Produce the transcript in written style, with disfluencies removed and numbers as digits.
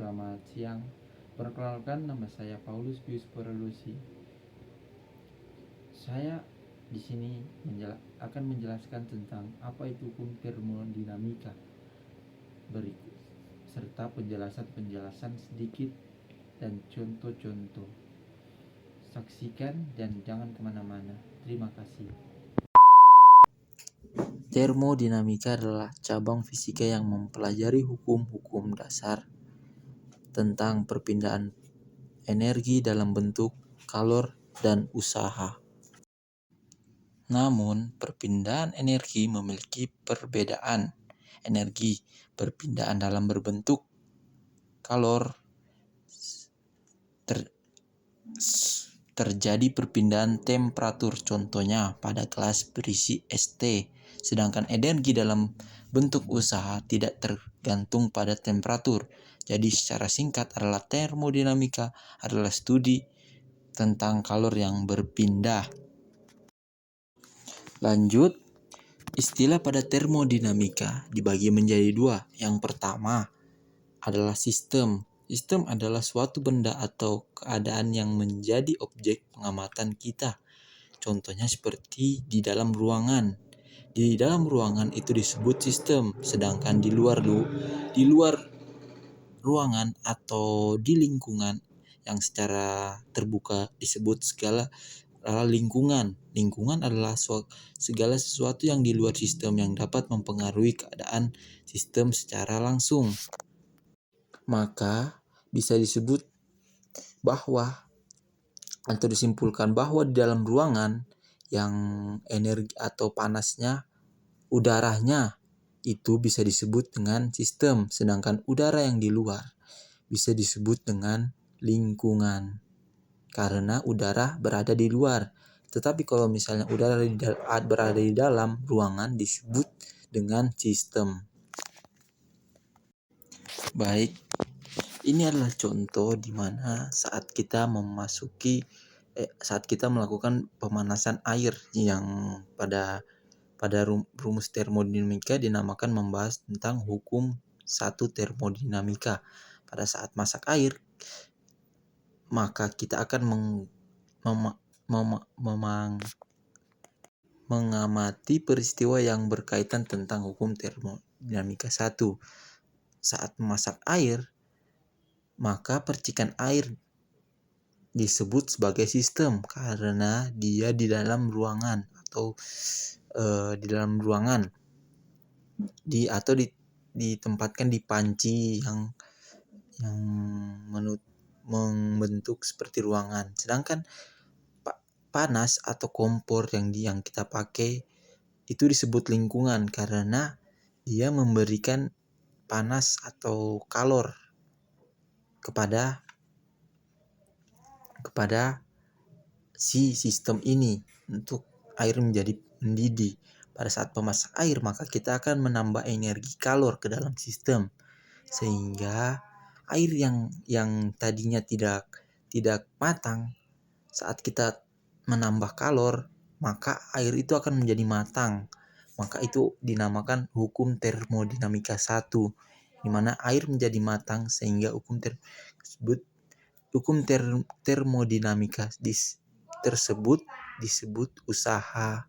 selamat siang. Perkenalkan, nama saya Paulus Pius Perelusi. Saya di sini akan menjelaskan tentang apa itu hukum termodinamika berikut, serta penjelasan sedikit dan contoh-contoh. Saksikan dan jangan kemana-mana. Terima kasih. Termodinamika adalah cabang fisika yang mempelajari hukum-hukum dasar tentang perpindahan energi dalam bentuk kalor dan usaha. Namun, perpindahan energi memiliki perbedaan. Energi perpindahan dalam berbentuk kalor terjadi perpindahan temperatur, contohnya pada gelas berisi es teh. Sedangkan energi dalam bentuk usaha tidak tergantung pada temperatur. Jadi secara singkat adalah termodinamika adalah studi tentang kalor yang berpindah. Lanjut, istilah pada termodinamika dibagi menjadi dua. Yang pertama adalah sistem. Sistem adalah suatu benda atau keadaan yang menjadi objek pengamatan kita. Contohnya seperti di dalam ruangan. Di dalam ruangan itu disebut sistem, sedangkan di luar ruangan atau di lingkungan yang secara terbuka disebut segala lingkungan. Lingkungan adalah segala sesuatu yang di luar sistem yang dapat mempengaruhi keadaan sistem secara langsung. Maka bisa disebut bahwa atau disimpulkan bahwa di dalam ruangan yang energi atau panasnya udaranya itu bisa disebut dengan sistem, sedangkan udara yang di luar bisa disebut dengan lingkungan karena udara berada di luar. Tetapi kalau misalnya udara berada di dalam ruangan disebut dengan sistem. Baik, ini adalah contoh di mana saat kita melakukan pemanasan air yang pada rumus termodinamika dinamakan membahas tentang hukum 1 termodinamika. Pada saat masak air, maka kita akan mengamati peristiwa yang berkaitan tentang hukum termodinamika 1. Saat memasak air, maka percikan air disebut sebagai sistem karena dia di dalam ruangan atau ditempatkan di panci yang membentuk seperti ruangan. Sedangkan panas atau kompor yang kita pakai itu disebut lingkungan karena dia memberikan panas atau kalor kepada si sistem ini untuk air menjadi mendidih. Pada saat memasak air, maka kita akan menambah energi kalor ke dalam sistem sehingga air yang tadinya tidak matang, saat kita menambah kalor, maka air itu akan menjadi matang. Maka itu dinamakan hukum termodinamika 1, di mana air menjadi matang sehingga hukum termodinamika tersebut disebut usaha.